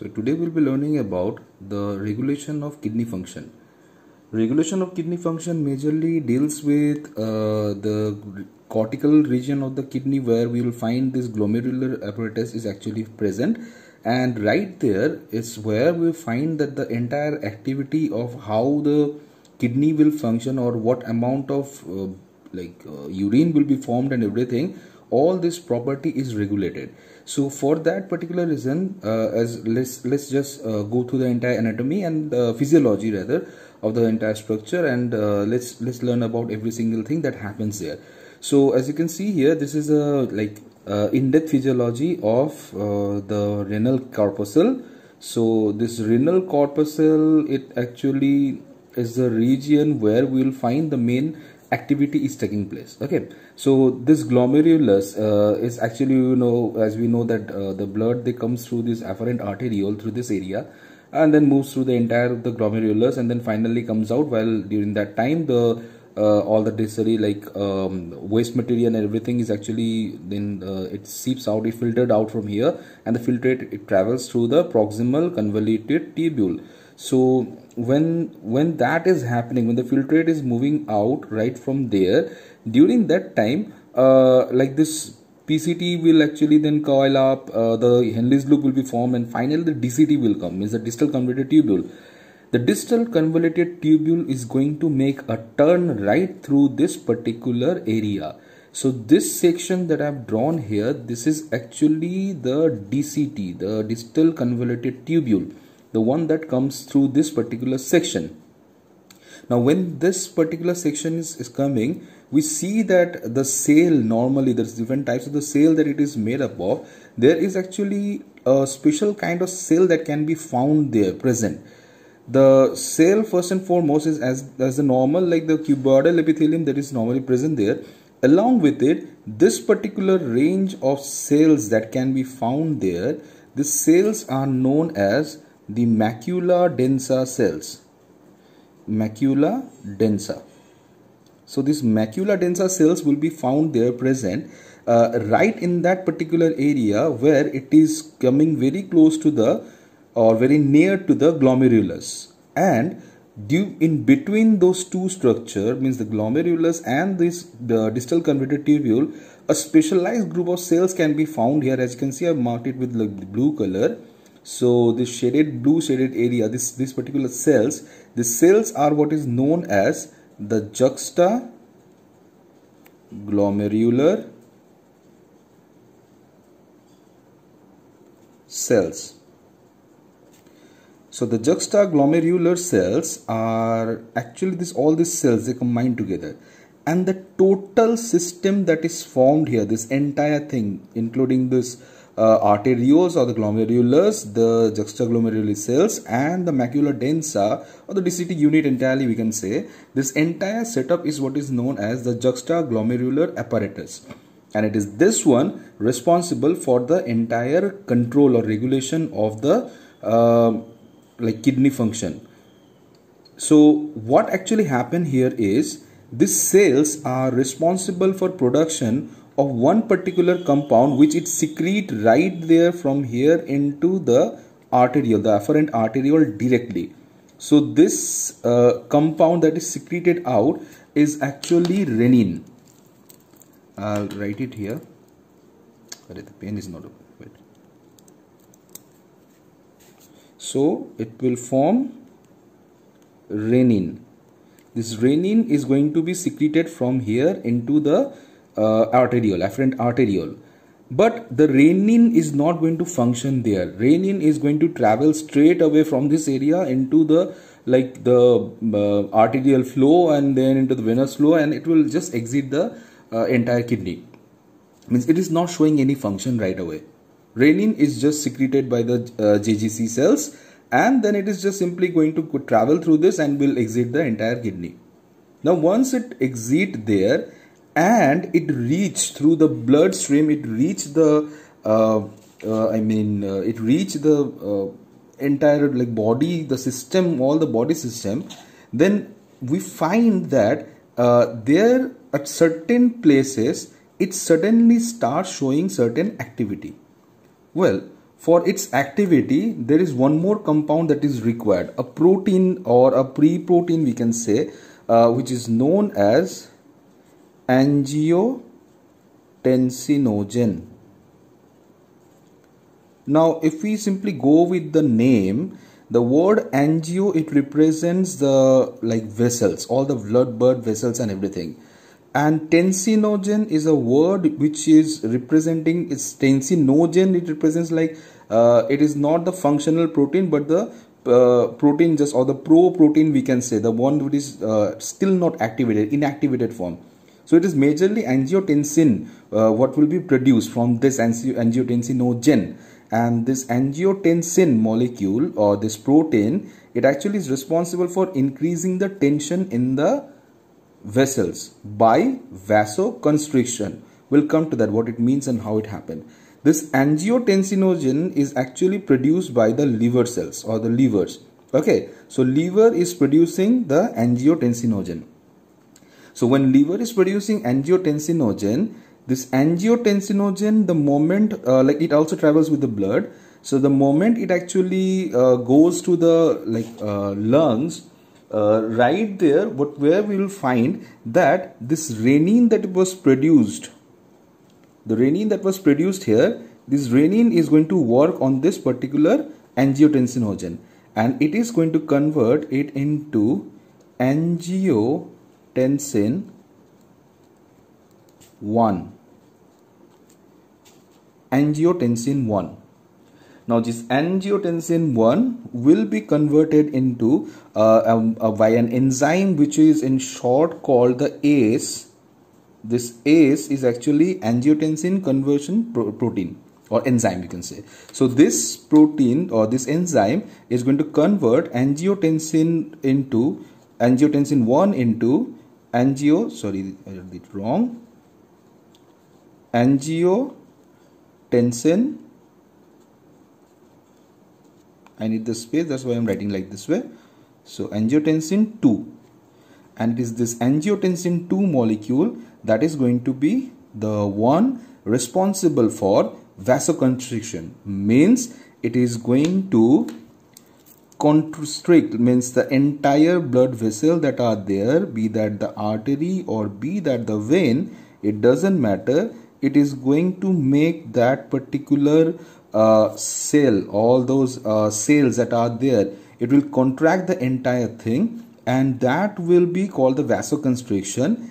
So today we'll be learning about the regulation of kidney function. Regulation of kidney function majorly deals with the cortical region of the kidney, where we will find this glomerular apparatus is actually present, and right there is where we find that the entire activity of how the kidney will function, or what amount of urine will be formed and everything, all this property is regulated. So for that particular reason, let's just go through the entire anatomy and physiology rather of the entire structure, and let's learn about every single thing that happens there. So as you can see here, this is a in-depth physiology of the renal corpuscle. So this renal corpuscle, it actually is the region where we will find the main activity is taking place. Okay, so this glomerulus is actually, as we know that the blood, they comes through this afferent arteriole through this area, and then moves through the entire the glomerulus, and then finally comes out. While during that time, the all the necessary waste material and everything is actually then it seeps out, it filtered out from here, and the filtrate, it travels through the proximal convoluted tubule. So when that is happening, when the filtrate is moving out right from there, during that time, this PCT will actually then coil up, the Henle's loop will be formed, and finally the DCT will come, means the distal convoluted tubule. The distal convoluted tubule is going to make a turn right through this particular area. So this section that I have drawn here, this is actually the DCT, the distal convoluted tubule, the one that comes through this particular section. Now when this particular section is coming, we see that the cell, normally there's different types of the cell that it is made up of. There is actually a special kind of cell that can be found there present. The cell first and foremost is as the normal, like the cuboidal epithelium that is normally present there. Along with it, this particular range of cells that can be found there, the cells are known as the macula densa cells. Macula densa. So these macula densa cells will be found there present right in that particular area where it is coming very close to the, or very near to the glomerulus, and in between those two structures, means the glomerulus and the distal convoluted tubule, a specialized group of cells can be found here. As you can see, I've marked it with the blue color. So this shaded blue shaded area, this particular cells, the cells are what is known as the juxtaglomerular cells. So the juxtaglomerular cells are actually all these cells, they combine together, and the total system that is formed here, this entire thing, including this arterioles or the glomerulus, the juxtaglomerular cells, and the macula densa or the DCT unit entirely, we can say this entire setup is what is known as the juxtaglomerular apparatus, and it is this one responsible for the entire control or regulation of the kidney function. So what actually happened here is these cells are responsible for production of one particular compound which it secrete right there from here into the arteriole, the afferent arteriole directly. So this compound that is secreted out is actually renin. I'll write it here. Sorry, the pen is not open. Wait. So it will form renin. This renin is going to be secreted from here into the arteriole, afferent arteriole. But the renin is not going to function there. Renin is going to travel straight away from this area into the arterial flow, and then into the venous flow, and it will just exit the entire kidney. Means it is not showing any function right away. Renin is just secreted by the JGC cells, and then it is just simply going to travel through this and will exit the entire kidney. Now once it exit there and it reach through the bloodstream, it reach the entire body, the system, all the body system, then we find that there at certain places it suddenly starts showing certain activity. Well, for its activity, there is one more compound that is required, a protein or a pre-protein we can say, which is known as angiotensinogen. Now, if we simply go with the name, the word angio, it represents the vessels, all the blood vessels and everything. And tensinogen is a word which is representing, it's tensinogen, it represents it is not the functional protein but the protein just, or the pro-protein we can say, the one which is still not activated, inactivated form. So it is majorly angiotensin what will be produced from this angiotensinogen. And this angiotensin molecule or this protein, it actually is responsible for increasing the tension in the vessels by vasoconstriction. We'll come to that, what it means and how it happened. This angiotensinogen is actually produced by the liver cells or the livers. Okay, so liver is producing the angiotensinogen. So when liver is producing angiotensinogen, this angiotensinogen, the moment it also travels with the blood, so the moment it actually goes to the lungs, right there, where we will find that this renin that was produced, the renin that was produced here, this renin is going to work on this particular angiotensinogen, and it is going to convert it into angiotensin 1. Angiotensin 1. Now this angiotensin 1 will be converted into by an enzyme which is in short called the ACE. This ACE is actually angiotensin conversion protein or enzyme you can say. So this protein or this enzyme is going to convert angiotensin 1 into angiotensin, I need the space, that's why I'm writing like this way. So angiotensin 2, and it is this angiotensin 2 molecule that is going to be the one responsible for vasoconstriction. Means it is going to constrict, means the entire blood vessel that are there, be that the artery or be that the vein, it doesn't matter. It is going to make that particular cell, all those cells that are there, it will contract the entire thing, and that will be called the vasoconstriction.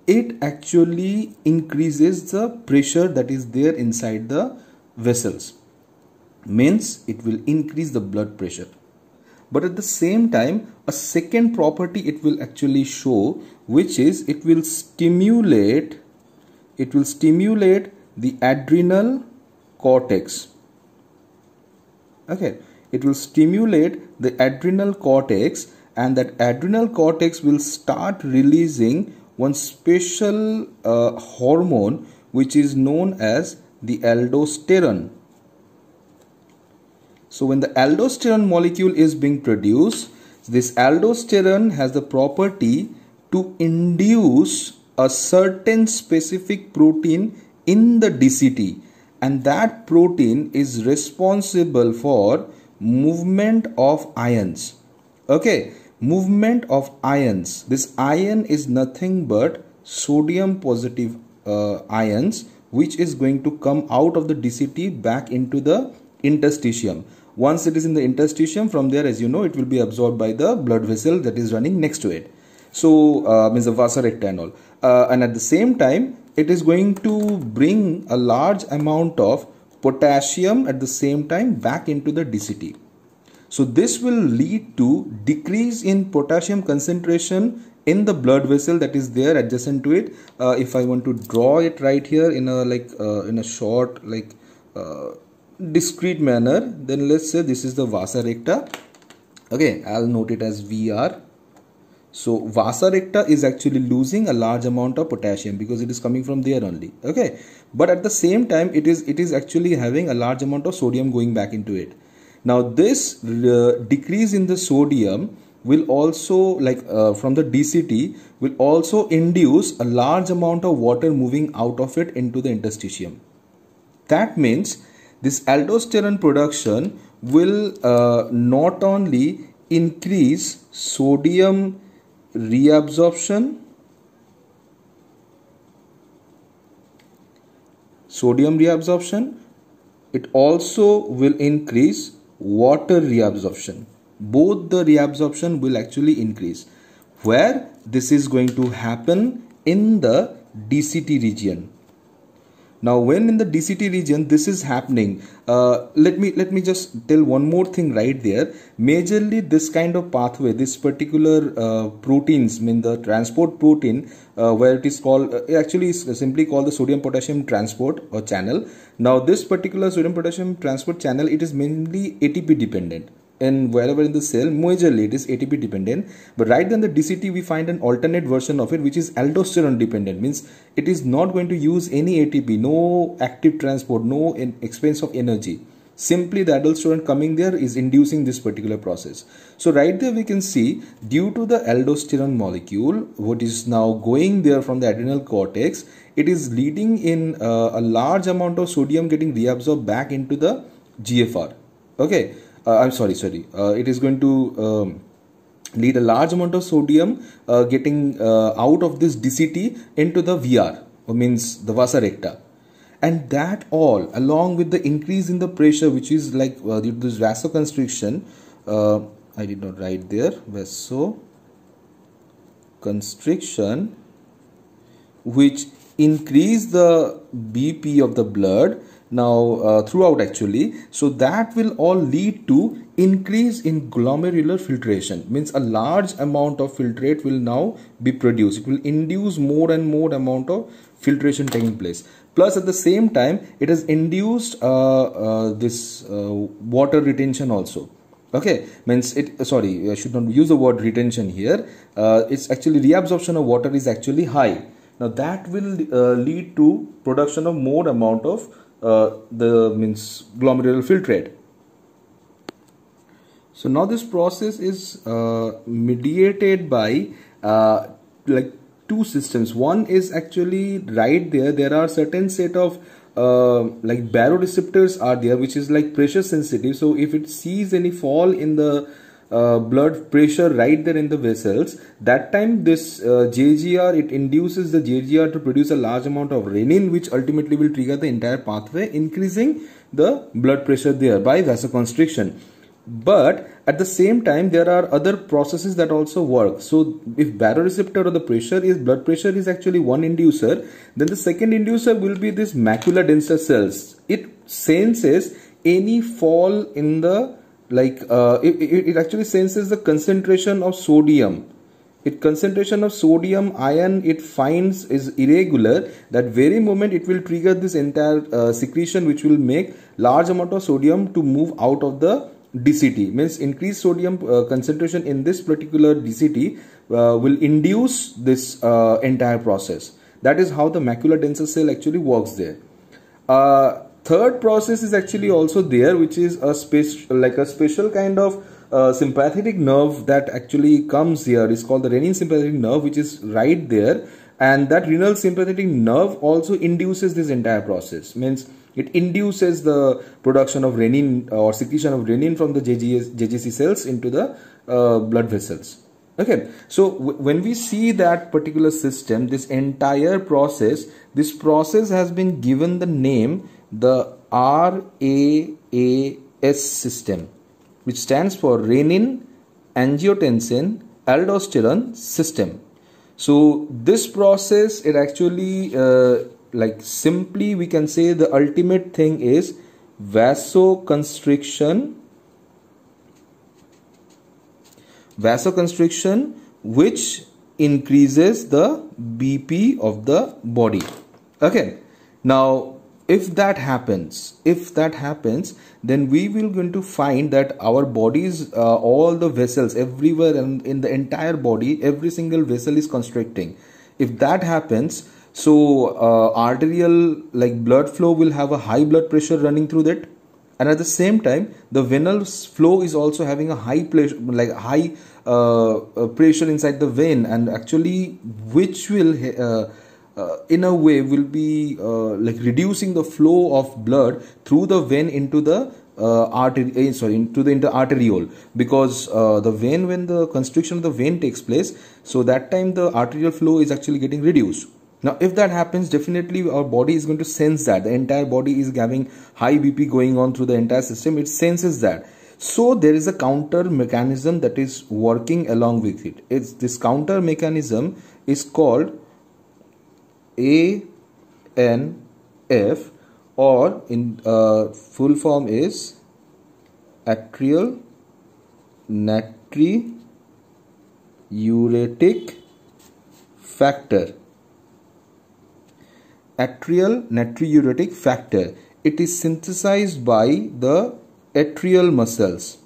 It actually increases the pressure that is there inside the vessels, means it will increase the blood pressure. But at the same time, a second property it will actually show, which is it will stimulate the adrenal cortex. Okay, it will stimulate the adrenal cortex, and that adrenal cortex will start releasing one special hormone which is known as the aldosterone. So when the aldosterone molecule is being produced, this aldosterone has the property to induce a certain specific protein in the DCT, and that protein is responsible for movement of ions. Okay, movement of ions. This ion is nothing but sodium positive ions, which is going to come out of the DCT back into the interstitium. Once it is in the interstitium, from there, as you know, it will be absorbed by the blood vessel that is running next to it. So means the vasa recta and all. And at the same time, it is going to bring a large amount of potassium at the same time back into the DCT. So this will lead to decrease in potassium concentration in the blood vessel that is there adjacent to it. If I want to draw it right here in a in a short discrete manner, then let's say this is the vasa recta. Okay, I'll note it as VR. So vasa recta is actually losing a large amount of potassium because it is coming from there only. Okay, but at the same time it is actually having a large amount of sodium going back into it. Now this decrease in the sodium will also from the DCT will also induce a large amount of water moving out of it into the interstitium. That means this aldosterone production will not only increase sodium reabsorption, it also will increase water reabsorption. Both the reabsorption will actually increase. Where this is going to happen in the DCT region. Now when in the DCT region this is happening, let me just tell one more thing right there. Majorly this kind of pathway, this particular proteins, mean the transport protein, where it is called, actually is simply called the sodium potassium transport or channel. Now this particular sodium potassium transport channel, it is mainly ATP dependent. And wherever in the cell, majorly it is ATP dependent, but right then the DCT we find an alternate version of it which is aldosterone dependent, means it is not going to use any ATP, no active transport, no expense of energy. Simply the aldosterone coming there is inducing this particular process. So right there we can see, due to the aldosterone molecule what is now going there from the adrenal cortex, it is leading in a large amount of sodium getting reabsorbed back into the GFR. Okay. I'm sorry. It is going to lead a large amount of sodium getting out of this DCT into the VR, means the vasa recta. And that all along with the increase in the pressure, which is like due to this vasoconstriction, I did not write there, vasoconstriction, which increase the BP of the blood now throughout actually. So that will all lead to increase in glomerular filtration, means a large amount of filtrate will now be produced. It will induce more and more amount of filtration taking place. Plus at the same time it has induced this water retention also. Okay, means it, sorry, I should not use the word retention here. It's actually reabsorption of water is actually high. Now that will lead to production of more amount of the means glomerular filtrate. So now this process is mediated by like two systems. One is actually right there. There are certain set of like baroreceptors are there, which is like pressure sensitive. So if it sees any fall in the blood pressure right there in the vessels, that time this JGR, it induces the JGR to produce a large amount of renin, which ultimately will trigger the entire pathway, increasing the blood pressure there by vasoconstriction. But at the same time there are other processes that also work. So if baroreceptor or the pressure is, blood pressure is actually one inducer, then the second inducer will be this macula densa cells. It senses any fall in the it actually senses the concentration of sodium. Concentration of sodium ion it finds is irregular. That very moment it will trigger this entire secretion, which will make large amount of sodium to move out of the DCT. Means increased sodium concentration in this particular DCT will induce this entire process. That is how the macula densa cell actually works there. Third process is actually also there, which is a special kind of sympathetic nerve that actually comes here. Is called the renin sympathetic nerve, which is right there, and that renal sympathetic nerve also induces this entire process. Means it induces the production of renin or secretion of renin from the JGC cells into the blood vessels. Okay, so when we see that particular system, this entire process, this process has been given the name the RAAS system, which stands for renin angiotensin aldosterone system. So this process, it actually like simply we can say the ultimate thing is vasoconstriction, which increases the BP of the body. Okay, now if that happens, then we will going to find that our bodies, all the vessels everywhere and in the entire body, every single vessel is constricting. If that happens, so arterial like blood flow will have a high blood pressure running through that, and at the same time the venous flow is also having a high pressure, like pressure inside the vein, and actually which will in a way will be like reducing the flow of blood through the vein into the into the arteriole, because the vein, when the constriction of the vein takes place, so that time the arterial flow is actually getting reduced. Now if that happens, definitely our body is going to sense that the entire body is having high BP going on through the entire system. It senses that. So there is a counter mechanism that is working along with it. This counter mechanism is called ANF, or in full form is atrial natriuretic factor. Atrial natriuretic factor. It is synthesized by the atrial muscles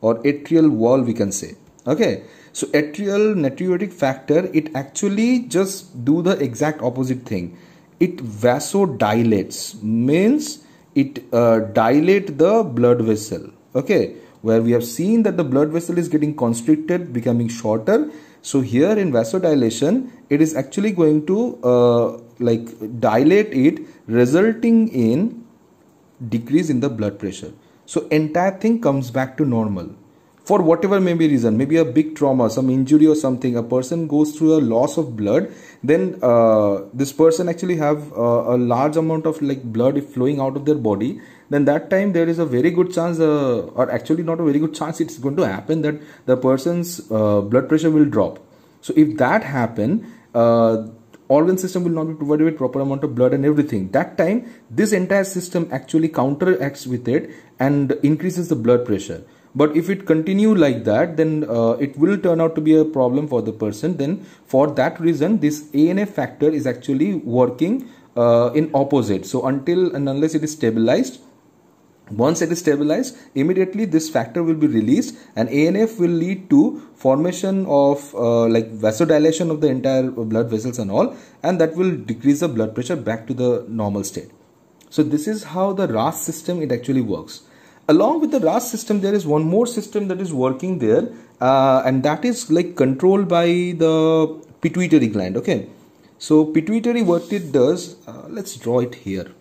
or atrial wall, we can say. Okay, so atrial natriuretic factor, it actually just do the exact opposite thing. It vasodilates, means it dilate the blood vessel. Okay, where we have seen that the blood vessel is getting constricted, becoming shorter. So here in vasodilation, it is actually going to like dilate it, resulting in decrease in the blood pressure. So entire thing comes back to normal. For whatever may be reason, maybe a big trauma, some injury or something, a person goes through a loss of blood, then this person actually have a large amount of like blood flowing out of their body. Then that time there is a very good chance, or actually not a very good chance, it's going to happen that the person's blood pressure will drop. So if that happen, organ system will not be provided with proper amount of blood and everything. That time this entire system actually counteracts with it and increases the blood pressure. But if it continue like that, then it will turn out to be a problem for the person. Then for that reason, this ANF factor is actually working in opposite. So until and unless it is stabilized, once it is stabilized, immediately this factor will be released, and ANF will lead to formation of like vasodilation of the entire blood vessels and all, and that will decrease the blood pressure back to the normal state. So this is how the RAS system, it actually works. Along with the RAS system, there is one more system that is working there, and that is like controlled by the pituitary gland. Okay, so pituitary, what it does, let's draw it here.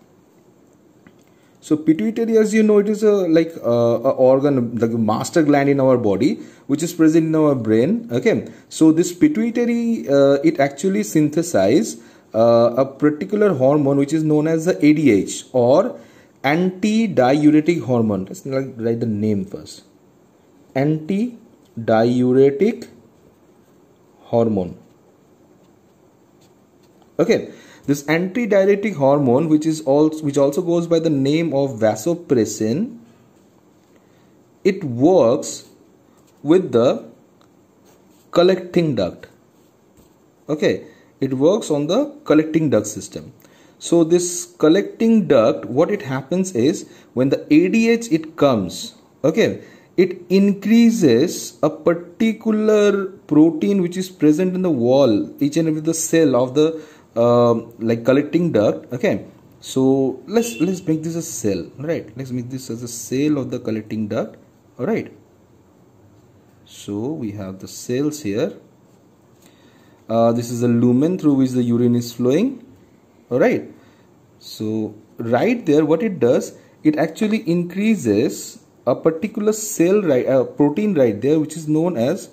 So pituitary, as you know, it is a like a organ, like a master gland in our body, which is present in our brain. Okay, so this pituitary, it actually synthesizes a particular hormone which is known as the ADH, or anti-diuretic hormone. Let's write the name first. Anti-diuretic hormone. Okay, this anti-diuretic hormone, which also goes by the name of vasopressin, it works with the collecting duct. Okay, it works on the collecting duct system. So this collecting duct, what it happens is, when the ADH it comes, okay, it increases a particular protein which is present in the wall, each and every cell of the like collecting duct. Okay, so let's make this a cell, right? Let's make this as a cell of the collecting duct. All right, so we have the cells here. This is the lumen through which the urine is flowing. All right, so right there, what it does, it actually increases a particular cell, right, protein right there, which is known as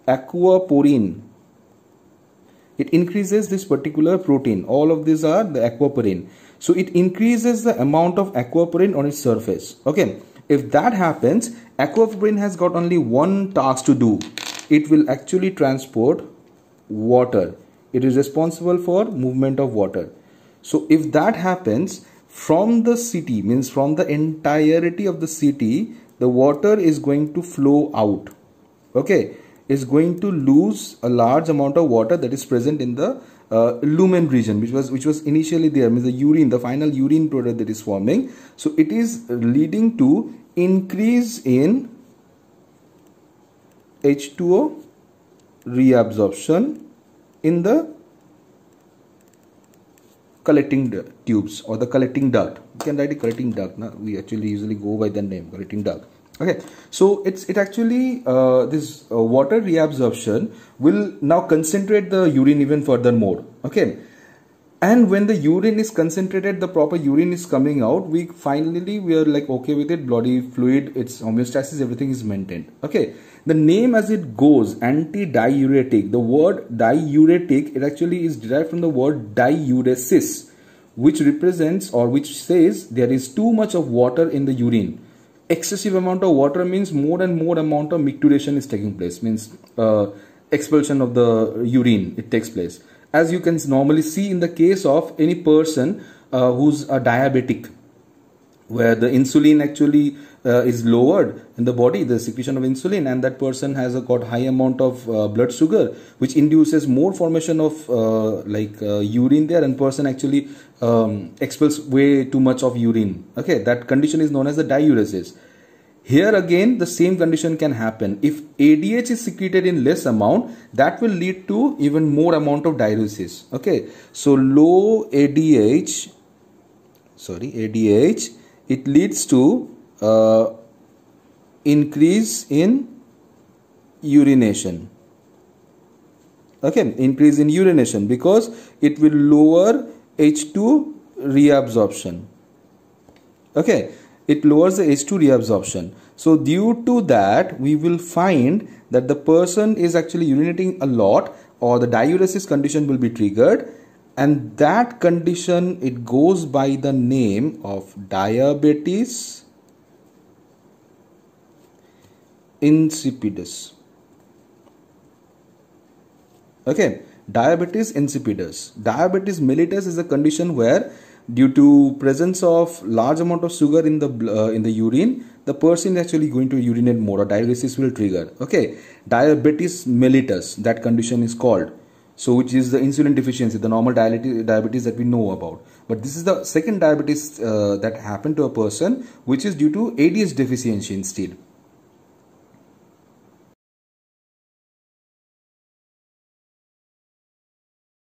aquaporin. It increases this particular protein. All of these are the aquaporin. So it increases the amount of aquaporin on its surface. Okay, if that happens, aquaporin has got only one task to do. It will actually transport water. It is responsible for movement of water. So if that happens, from the city, means from the entirety of the city, the water is going to flow out. Okay, is going to lose a large amount of water that is present in the lumen region, which was initially there, means the urine, the final urine product that is forming. So it is leading to increase in H2O reabsorption in the collecting tubes or the collecting duct. You can write a collecting duct. Now we actually usually go by the name collecting duct. Okay, so it actually this water reabsorption will now concentrate the urine even further more. Okay, And when the urine is concentrated, the proper urine is coming out, we are like okay with it, body fluid, its homeostasis, everything is maintained. Okay, the name as it goes, anti-diuretic. The word diuretic, it actually is derived from the word diuresis, which represents or which says there is too much of water in the urine. Excessive amount of water means more and more amount of micturition is taking place, means expulsion of the urine, it takes place. As you can normally see in the case of any person who's a diabetic, where the insulin actually is lowered in the body, the secretion of insulin, and that person has got high amount of blood sugar, which induces more formation of urine there, and person actually expels way too much of urine. Okay, that condition is known as the diuresis. Here again, the same condition can happen. If ADH is secreted in less amount, that will lead to even more amount of diuresis. Okay, so low ADH, it leads to increase in urination. Okay, increase in urination because it will lower H2 reabsorption. Okay, it lowers the H2 reabsorption. So due to that, we will find that the person is actually urinating a lot, or the diuresis condition will be triggered, and that condition, it goes by the name of diabetes insipidus. Okay, diabetes insipidus. Diabetes mellitus is a condition where due to presence of large amount of sugar in the urine, the person is actually going to urinate more, or diuresis will trigger. Okay, diabetes mellitus, that condition is called. So which is the insulin deficiency, the normal diabetes that we know about. But this is the second diabetes that happened to a person, which is due to ADH deficiency instead.